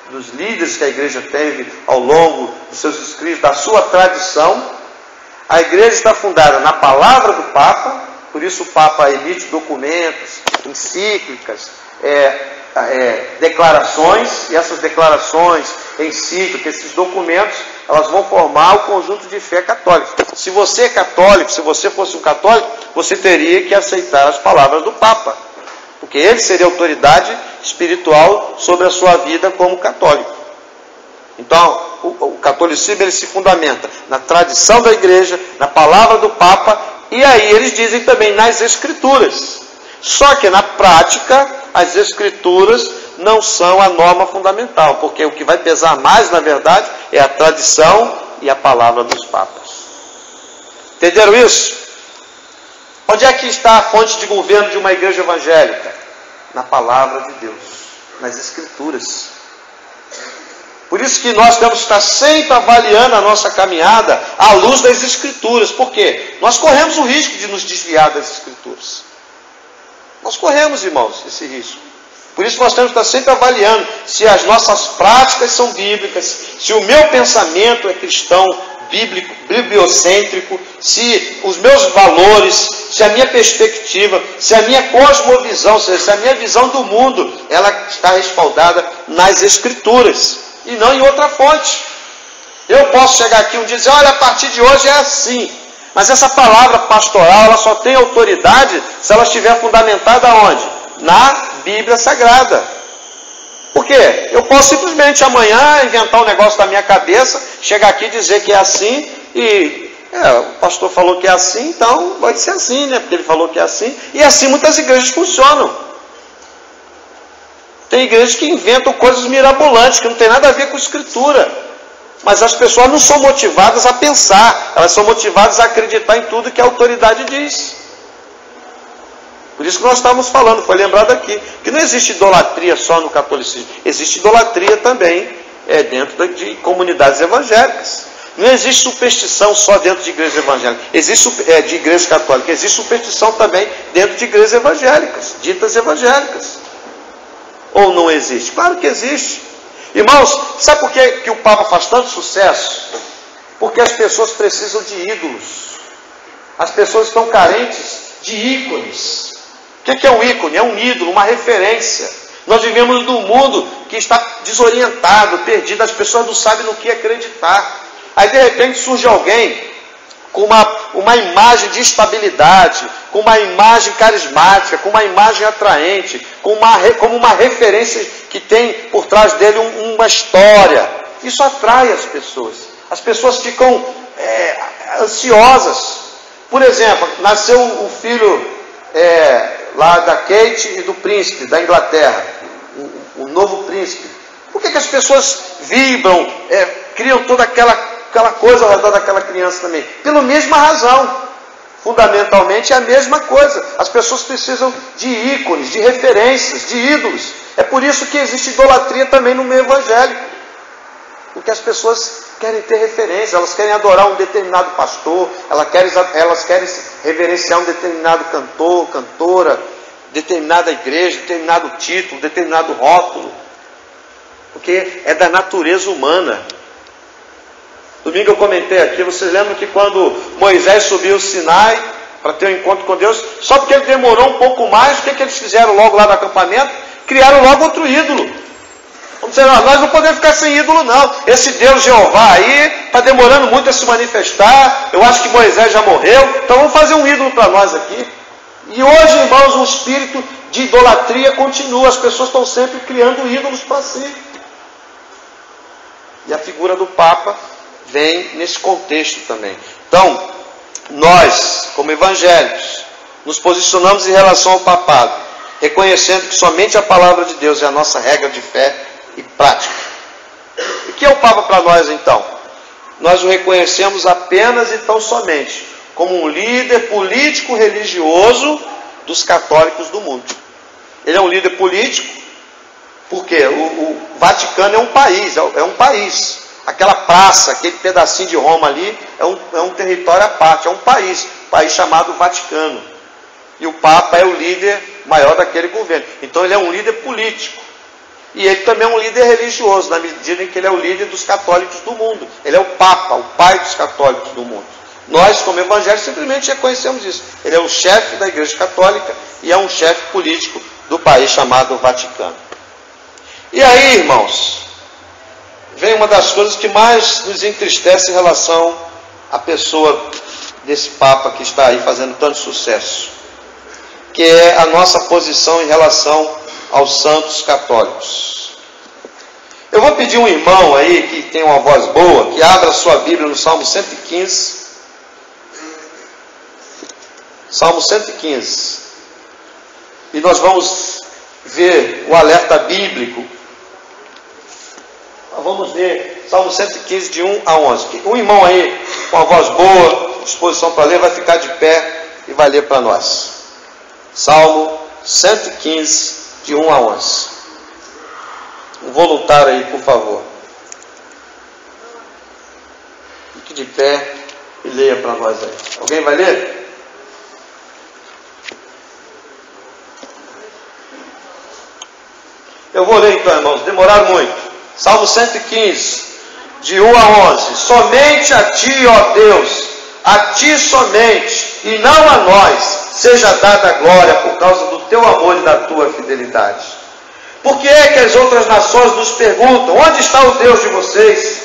dos líderes que a Igreja teve ao longo dos seus escritos, da sua tradição. A Igreja está fundada na palavra do Papa, por isso o Papa emite documentos, encíclicas, declarações, e essas declarações, encíclicas, esses documentos, elas vão formar o conjunto de fé católica. Se você é católico, se você fosse um católico, você teria que aceitar as palavras do Papa, porque ele seria autoridade espiritual sobre a sua vida como católico. Então, o catolicismo ele se fundamenta na tradição da Igreja, na palavra do Papa, e aí eles dizem também nas Escrituras. Só que na prática, as Escrituras não são a norma fundamental, porque o que vai pesar mais, na verdade, é a tradição e a palavra dos papas. Entenderam isso? Onde é que está a fonte de governo de uma igreja evangélica? Na palavra de Deus, nas Escrituras. Por isso que nós temos que estar sempre avaliando a nossa caminhada à luz das Escrituras. Por quê? Nós corremos o risco de nos desviar das Escrituras. Nós corremos, irmãos, esse risco. Por isso nós temos que estar sempre avaliando se as nossas práticas são bíblicas, se o meu pensamento é cristão, bíblico, bibliocêntrico, se os meus valores, se a minha perspectiva, se a minha cosmovisão, se a minha visão do mundo, ela está respaldada nas Escrituras e não em outra fonte. Eu posso chegar aqui um dia e dizer, olha, a partir de hoje é assim. Mas essa palavra pastoral, ela só tem autoridade se ela estiver fundamentada onde? Na Bíblia Sagrada. Por quê? Eu posso simplesmente amanhã inventar um negócio da minha cabeça, chegar aqui e dizer que é assim, e o pastor falou que é assim, então vai ser assim, né? Porque ele falou que é assim, e assim muitas igrejas funcionam. Tem igrejas que inventam coisas mirabolantes, que não tem nada a ver com Escritura. Mas as pessoas não são motivadas a pensar, elas são motivadas a acreditar em tudo que a autoridade diz. Por isso que nós estávamos falando, foi lembrado aqui, que não existe idolatria só no catolicismo, existe idolatria também dentro de comunidades evangélicas. Não existe superstição só dentro de igrejas evangélicas, existe de igrejas católicas, existe superstição também dentro de igrejas evangélicas, ditas evangélicas. Ou não existe? Claro que existe. Irmãos, sabe por que o Papa faz tanto sucesso? Porque as pessoas precisam de ídolos. As pessoas estão carentes de ícones. O que é um ícone? É um ídolo, uma referência. Nós vivemos num mundo que está desorientado, perdido. As pessoas não sabem no que acreditar. Aí de repente surge alguém com uma imagem de estabilidade, com uma imagem carismática, com uma imagem atraente, como uma referência que tem por trás dele uma história. Isso atrai as pessoas. As pessoas ficam ansiosas. Por exemplo, nasceu o filho lá da Kate e do príncipe da Inglaterra, o novo príncipe. Por que as pessoas vibram, criam toda aquela coisa ao redor daquela criança também? Pela mesma razão. Fundamentalmente é a mesma coisa. As pessoas precisam de ícones, de referências, de ídolos. É por isso que existe idolatria também no meio evangélico. Porque as pessoas querem ter referência, elas querem adorar um determinado pastor, elas querem reverenciar um determinado cantor, cantora, determinada igreja, determinado título, determinado rótulo, porque é da natureza humana. Domingo eu comentei aqui, vocês lembram que quando Moisés subiu o Sinai para ter um encontro com Deus, só porque ele demorou um pouco mais, o que eles fizeram logo lá no acampamento? Criaram logo outro ídolo. Vamos dizer, nós não podemos ficar sem ídolo não. Esse Deus Jeová aí está demorando muito a se manifestar. Eu acho que Moisés já morreu, então vamos fazer um ídolo para nós aqui. E hoje, irmãos, o espírito de idolatria continua. As pessoas estão sempre criando ídolos para si. E a figura do Papa vem nesse contexto também. Então, nós, como evangélicos, nos posicionamos em relação ao papado, reconhecendo que somente a palavra de Deus é a nossa regra de fé e prática. O que é o Papa para nós então? Nós o reconhecemos apenas e tão somente como um líder político religioso dos católicos do mundo. Ele é um líder político porque o Vaticano é um país. Aquela praça, aquele pedacinho de Roma ali é um território à parte, é um país chamado Vaticano. E o Papa é o líder maior daquele governo. Então ele é um líder político. E ele também é um líder religioso, na medida em que ele é o líder dos católicos do mundo. Ele é o Papa, o pai dos católicos do mundo. Nós, como evangélicos, simplesmente reconhecemos isso. Ele é o chefe da Igreja Católica e é um chefe político do país chamado Vaticano. E aí, irmãos, vem uma das coisas que mais nos entristece em relação à pessoa desse Papa que está aí fazendo tanto sucesso, que é a nossa posição em relação aos santos católicos. Eu vou pedir um irmão aí que tem uma voz boa, que abra sua Bíblia no Salmo 115. Salmo 115. E nós vamos ver o alerta bíblico. Nós vamos ver Salmo 115 de 1 a 11. Um irmão aí com uma voz boa, disposição para ler, vai ficar de pé e vai ler para nós. Salmo 115 de 1 a 11. Um voluntário aí, por favor. Fique de pé e leia para nós aí. Alguém vai ler? Eu vou ler então, irmãos. Demoraram muito. Salmo 115, de 1 a 11. Somente a Ti, ó Deus, a Ti somente, e não a nós, seja dada a glória por causa do Teu amor e da Tua fidelidade. Por que é que as outras nações nos perguntam, onde está o Deus de vocês?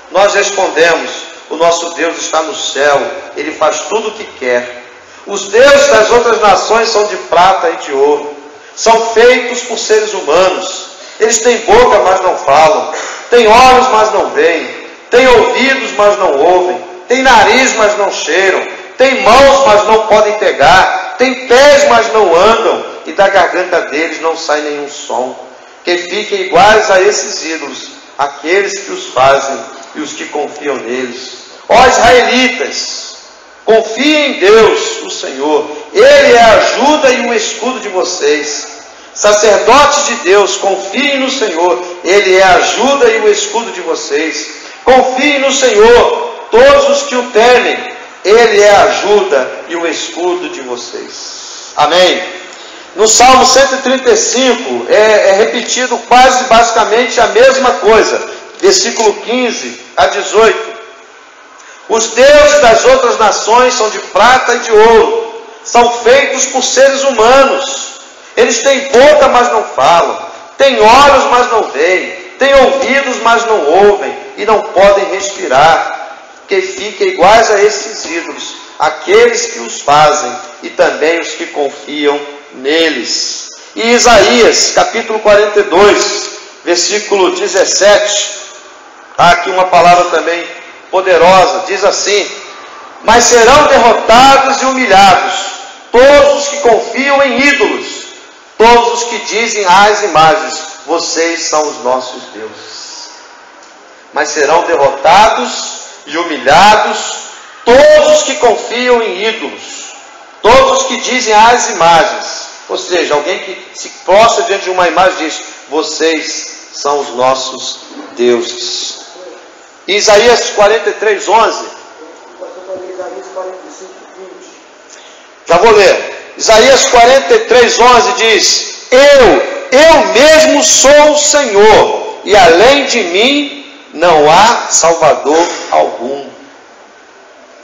Nós respondemos, o nosso Deus está no céu, Ele faz tudo o que quer. Os deuses das outras nações são de prata e de ouro, são feitos por seres humanos. Eles têm boca, mas não falam, têm olhos, mas não veem, têm ouvidos, mas não ouvem, têm nariz, mas não cheiram, têm mãos, mas não podem pegar, têm pés, mas não andam, e da garganta deles não sai nenhum som. Que fiquem iguais a esses ídolos, aqueles que os fazem e os que confiam neles. Ó israelitas, confiem em Deus, o Senhor. Ele é a ajuda e o escudo de vocês. Sacerdotes de Deus, confiem no Senhor. Ele é a ajuda e o escudo de vocês. Confiem no Senhor, todos os que o temem. Ele é a ajuda e o escudo de vocês. Amém. No Salmo 135 é repetido quase basicamente a mesma coisa. Versículo 15 a 18. Os deuses das outras nações são de prata e de ouro, são feitos por seres humanos. Eles têm boca, mas não falam, têm olhos, mas não veem, têm ouvidos, mas não ouvem, e não podem respirar. Que fiquem iguais a esses ídolos, aqueles que os fazem, e também os que confiam neles. E Isaías, capítulo 42, versículo 17, há aqui uma palavra também poderosa, diz assim: mas serão derrotados e humilhados todos os que confiam em ídolos, todos os que dizem às imagens, vocês são os nossos deuses. Mas serão derrotados e humilhados todos os que confiam em ídolos, todos os que dizem às imagens. Ou seja, alguém que se prostra diante de uma imagem diz, vocês são os nossos deuses. Isaías 43, 11. Já vou ler. Isaías 43, 11 diz: Eu mesmo sou o Senhor, e além de mim não há Salvador algum.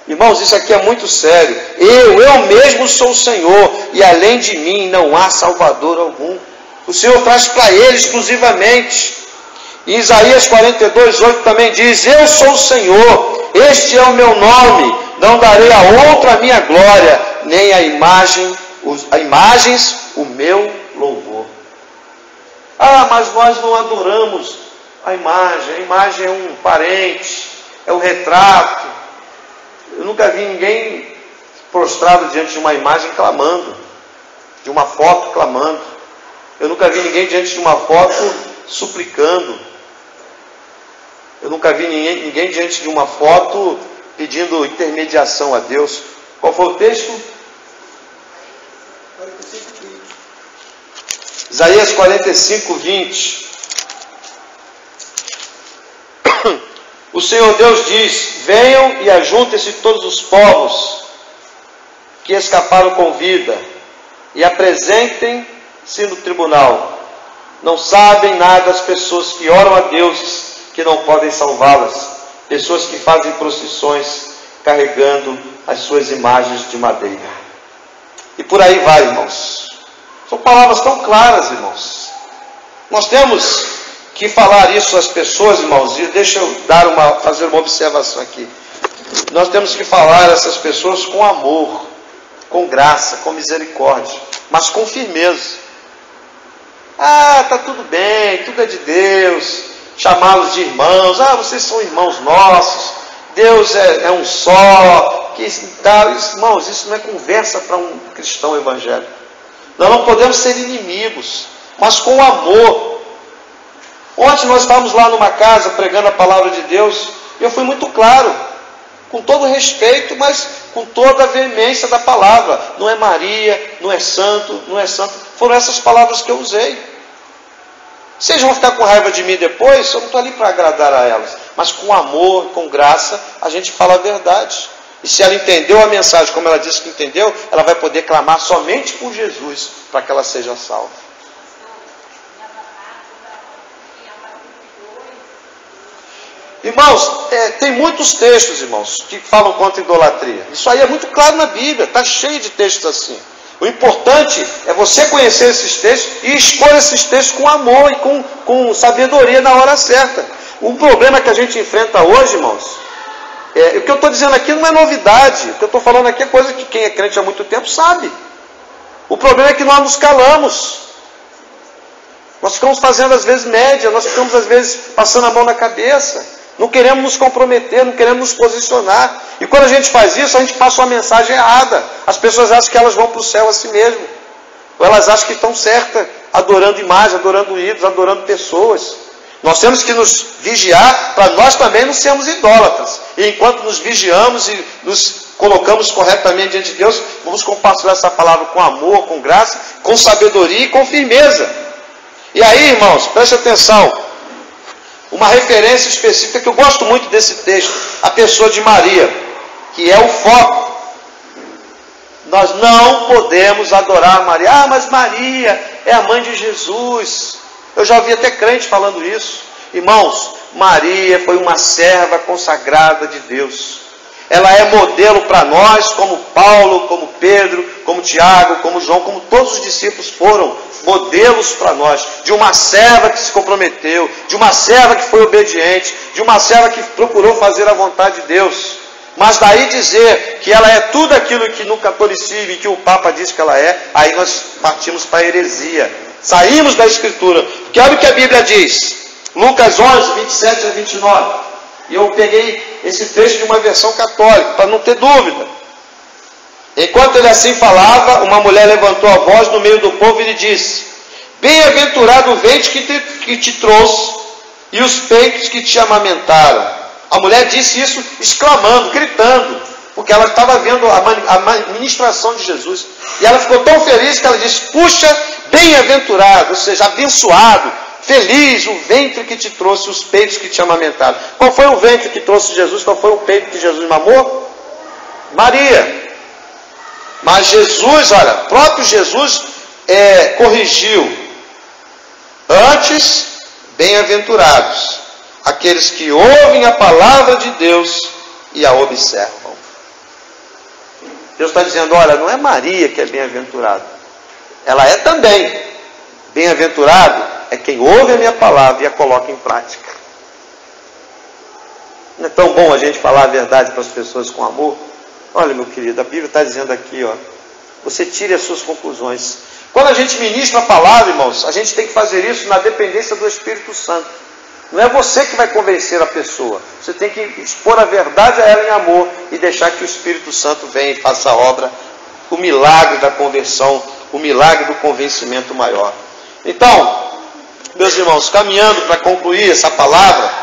Irmãos, isso aqui é muito sério. Eu mesmo sou o Senhor, e além de mim não há Salvador algum. O Senhor traz para ele exclusivamente. E Isaías 42, 8 também diz: Eu sou o Senhor, este é o meu nome, não darei a outro a minha glória, nem a imagens o meu louvor. Ah, mas nós não adoramos a imagem é um parente, é um retrato. Eu nunca vi ninguém prostrado diante de uma imagem clamando, de uma foto clamando. Eu nunca vi ninguém diante de uma foto suplicando. Eu nunca vi ninguém diante de uma foto pedindo intermediação a Deus. Qual foi o texto? Isaías 45, 20. O Senhor Deus diz: venham e ajuntem-se todos os povos que escaparam com vida, e apresentem-se no tribunal. Não sabem nada as pessoas que oram a deuses que não podem salvá-las, pessoas que fazem procissões carregando as suas imagens de madeira. E por aí vai, irmãos. São palavras tão claras, irmãos. Nós temos que falar isso às pessoas, irmãos, e deixa eu fazer uma observação aqui. Nós temos que falar a essas pessoas com amor, com graça, com misericórdia, mas com firmeza. Ah, está tudo bem, tudo é de Deus. Chamá-los de irmãos. Ah, vocês são irmãos nossos. Deus é um só. Irmãos, isso não é conversa para um cristão evangélico. Nós não podemos ser inimigos, mas com amor. Ontem nós estávamos lá numa casa pregando a palavra de Deus, e eu fui muito claro, com todo respeito, mas com toda a veemência da palavra. Não é Maria, não é santo, não é santo. Foram essas palavras que eu usei. Vocês vão ficar com raiva de mim depois? Eu não estou ali para agradar a elas, mas com amor, com graça, a gente fala a verdade. E se ela entendeu a mensagem como ela disse que entendeu, ela vai poder clamar somente por Jesus, para que ela seja salva. Irmãos, tem muitos textos, irmãos, que falam contra a idolatria. Isso aí é muito claro na Bíblia, está cheio de textos assim. O importante é você conhecer esses textos e expor esses textos com amor e com sabedoria na hora certa. O problema que a gente enfrenta hoje, irmãos, o que eu estou dizendo aqui não é novidade. O que eu estou falando aqui é coisa que quem é crente há muito tempo sabe. O problema é que nós nos calamos. Nós ficamos fazendo às vezes média, nós ficamos às vezes passando a mão na cabeça. Não queremos nos comprometer, não queremos nos posicionar. E quando a gente faz isso, a gente passa uma mensagem errada. As pessoas acham que elas vão para o céu a si mesmo. Ou elas acham que estão certas, adorando imagens, adorando ídolos, adorando pessoas. Nós temos que nos vigiar para nós também não sermos idólatras. E enquanto nos vigiamos e nos colocamos corretamente diante de Deus, vamos compartilhar essa palavra com amor, com graça, com sabedoria e com firmeza. E aí, irmãos, preste atenção. Uma referência específica que eu gosto muito desse texto, a pessoa de Maria, que é o foco. Nós não podemos adorar Maria. Ah, mas Maria é a mãe de Jesus. Eu já ouvi até crente falando isso. Irmãos, Maria foi uma serva consagrada de Deus. Ela é modelo para nós, como Paulo, como Pedro, como Tiago, como João, como todos os discípulos foram modelos para nós, de uma serva que se comprometeu, de uma serva que foi obediente, de uma serva que procurou fazer a vontade de Deus. Mas daí dizer que ela é tudo aquilo que no catolicismo e que o Papa diz que ela é, aí nós partimos para a heresia. Saímos da Escritura. Porque olha o que a Bíblia diz. Lucas 11, 27 a 29. E eu peguei esse texto de uma versão católica, para não ter dúvida. Enquanto ele assim falava, uma mulher levantou a voz no meio do povo e lhe disse: bem-aventurado o ventre que te trouxe e os peitos que te amamentaram. A mulher disse isso exclamando, gritando, porque ela estava vendo a ministração de Jesus. E ela ficou tão feliz que ela disse: puxa, bem-aventurado, ou seja, abençoado, Feliz o ventre que te trouxe, os peitos que te amamentaram. Qual foi o ventre que trouxe Jesus? Qual foi o peito que Jesus mamou? Maria. Mas Jesus, olha, próprio Jesus corrigiu. Antes, bem-aventurados aqueles que ouvem a palavra de Deus e a observam. Deus está dizendo, olha, não é Maria que é bem-aventurada. Ela é também. Bem-aventurado é quem ouve a minha palavra e a coloca em prática. Não é tão bom a gente falar a verdade para as pessoas com amor? Olha, meu querido, a Bíblia está dizendo aqui, ó, você tire as suas conclusões. Quando a gente ministra a palavra, irmãos, a gente tem que fazer isso na dependência do Espírito Santo. Não é você que vai convencer a pessoa. Você tem que expor a verdade a ela em amor e deixar que o Espírito Santo venha e faça a obra, o milagre da conversão, o milagre do convencimento maior. Então, meus irmãos, caminhando para concluir essa palavra,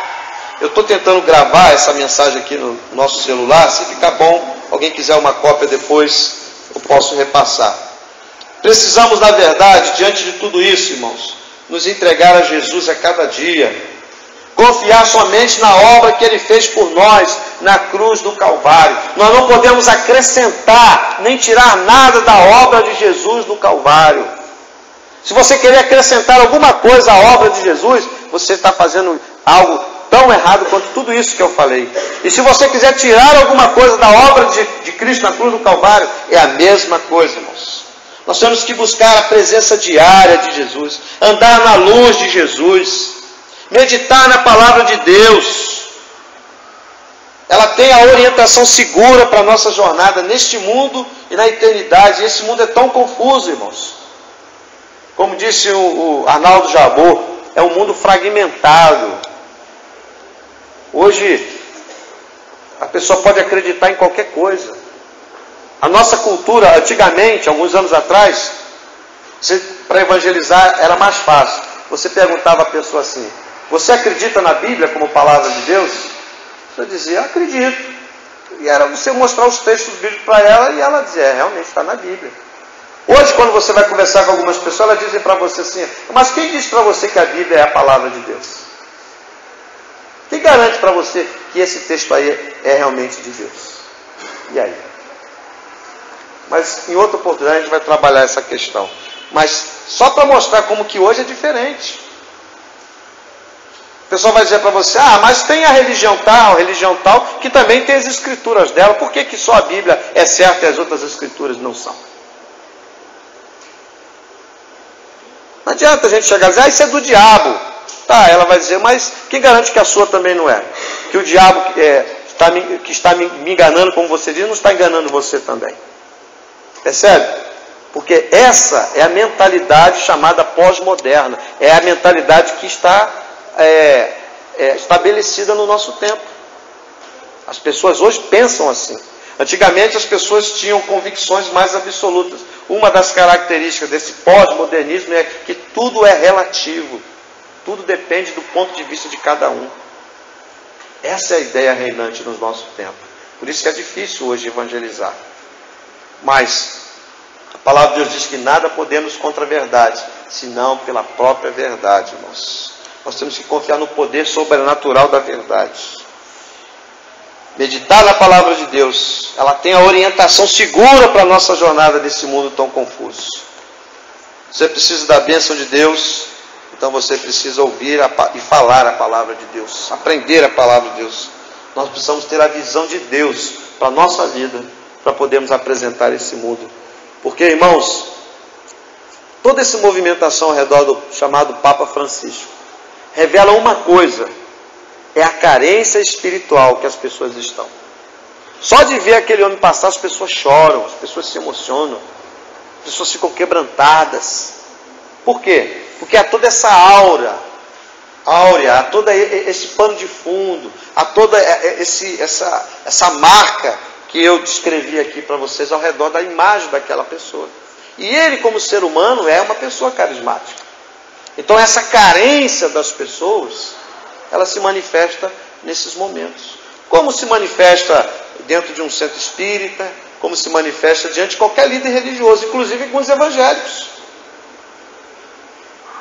eu estou tentando gravar essa mensagem aqui no nosso celular. Se ficar bom, alguém quiser uma cópia depois, eu posso repassar. Precisamos, na verdade, diante de tudo isso, irmãos, nos entregar a Jesus a cada dia. Confiar somente na obra que Ele fez por nós na cruz do Calvário. Nós não podemos acrescentar nem tirar nada da obra de Jesus no Calvário. Se você querer acrescentar alguma coisa à obra de Jesus, você está fazendo algo tão errado quanto tudo isso que eu falei. E se você quiser tirar alguma coisa da obra de Cristo na cruz do Calvário, é a mesma coisa, irmãos. Nós temos que buscar a presença diária de Jesus, andar na luz de Jesus, meditar na palavra de Deus. Ela tem a orientação segura para a nossa jornada neste mundo e na eternidade. E esse mundo é tão confuso, irmãos. Como disse o Arnaldo Jabor, é um mundo fragmentado. Hoje, a pessoa pode acreditar em qualquer coisa. A nossa cultura, antigamente, alguns anos atrás, para evangelizar era mais fácil. Você perguntava à pessoa assim, você acredita na Bíblia como palavra de Deus? Você dizia, acredito. E era você mostrar os textos bíblicos para ela e ela dizia, realmente está na Bíblia. Hoje, quando você vai conversar com algumas pessoas, elas dizem para você assim, mas quem disse para você que a Bíblia é a palavra de Deus? Quem garante para você que esse texto aí é realmente de Deus? E aí? Mas em outra oportunidade a gente vai trabalhar essa questão. Mas só para mostrar como que hoje é diferente. O pessoal vai dizer para você, mas tem a religião tal, que também tem as escrituras dela. Por que só a Bíblia é certa e as outras escrituras não são? Não adianta a gente chegar e dizer, isso é do diabo. Tá, ela vai dizer, mas quem garante que a sua também não é? Que o diabo que está me enganando, como você diz, não está enganando você também. Percebe? Porque essa é a mentalidade chamada pós-moderna. É a mentalidade que está estabelecida no nosso tempo. As pessoas hoje pensam assim. Antigamente as pessoas tinham convicções mais absolutas. Uma das características desse pós-modernismo é que tudo é relativo. Tudo depende do ponto de vista de cada um. Essa é a ideia reinante no nosso tempo. Por isso que é difícil hoje evangelizar. Mas a palavra de Deus diz que nada podemos contra a verdade, senão pela própria verdade, irmãos. Nós temos que confiar no poder sobrenatural da verdade. Meditar na palavra de Deus, ela tem a orientação segura para a nossa jornada nesse mundo tão confuso. Você precisa da bênção de Deus, então você precisa ouvir e falar a palavra de Deus, aprender a palavra de Deus. Nós precisamos ter a visão de Deus para a nossa vida, para podermos apresentar esse mundo. Porque, irmãos, toda essa movimentação ao redor do chamado Papa Francisco revela uma coisa, é a carência espiritual que as pessoas estão. Só de ver aquele homem passar, as pessoas choram, as pessoas se emocionam, as pessoas ficam quebrantadas. Por quê? Porque há toda essa áurea, há todo esse pano de fundo, há toda essa marca que eu descrevi aqui para vocês ao redor da imagem daquela pessoa. E ele, como ser humano, é uma pessoa carismática. Então essa carência das pessoas, ela se manifesta nesses momentos. Como se manifesta dentro de um centro espírita, como se manifesta diante de qualquer líder religioso, inclusive com os evangélicos.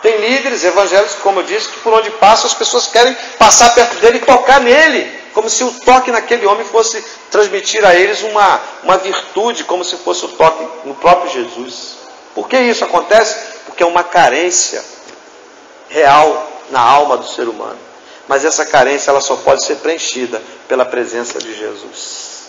Tem líderes evangélicos, como eu disse, que por onde passam as pessoas querem passar perto dele e tocar nele, como se o toque naquele homem fosse transmitir a eles uma virtude, como se fosse o toque no próprio Jesus. Por que isso acontece? Porque é uma carência real na alma do ser humano. Mas essa carência ela só pode ser preenchida pela presença de Jesus.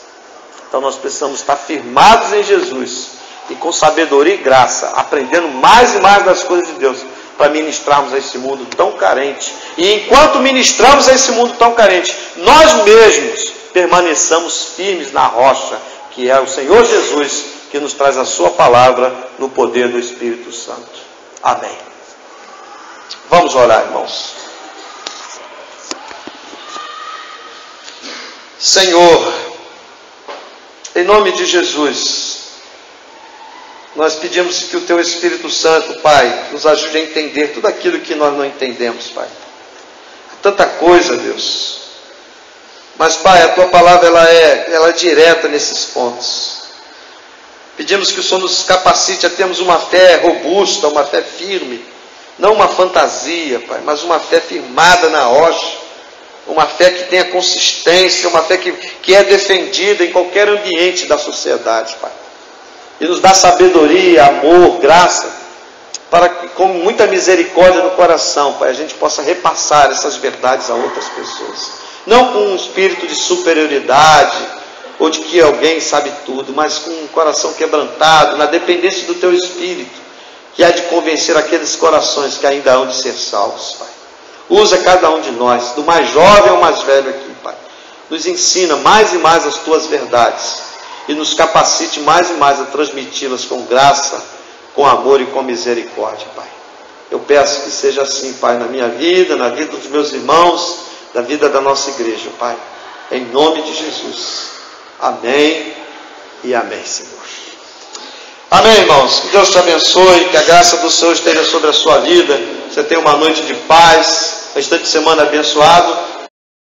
Então nós precisamos estar firmados em Jesus e com sabedoria e graça, aprendendo mais e mais das coisas de Deus, para ministrarmos a esse mundo tão carente. E enquanto ministramos a esse mundo tão carente, nós mesmos permaneçamos firmes na rocha, que é o Senhor Jesus, que nos traz a sua palavra no poder do Espírito Santo. Amém. Vamos orar, irmãos. Senhor, em nome de Jesus, nós pedimos que o Teu Espírito Santo, Pai, nos ajude a entender tudo aquilo que nós não entendemos, Pai. Há tanta coisa, Deus. Mas, Pai, a Tua palavra ela é direta nesses pontos. Pedimos que o Senhor nos capacite a termos uma fé robusta, uma fé firme. Não uma fantasia, Pai, mas uma fé firmada na rocha. Uma fé que tenha consistência, uma fé que é defendida em qualquer ambiente da sociedade, Pai. E nos dá sabedoria, amor, graça, para que com muita misericórdia no coração, Pai, a gente possa repassar essas verdades a outras pessoas. Não com um espírito de superioridade, ou de que alguém sabe tudo, mas com um coração quebrantado, na dependência do Teu Espírito, que há de convencer aqueles corações que ainda hão de ser salvos, Pai. Usa cada um de nós, do mais jovem ao mais velho aqui, Pai. Nos ensina mais e mais as Tuas verdades e nos capacite mais e mais a transmiti-las com graça, com amor e com misericórdia, Pai. Eu peço que seja assim, Pai, na minha vida, na vida dos meus irmãos, na vida da nossa igreja, Pai. Em nome de Jesus. Amém e amém, Senhor. Amém, irmãos. Que Deus te abençoe, que a graça do Senhor esteja sobre a sua vida. Você tenha uma noite de paz, restante de semana abençoado.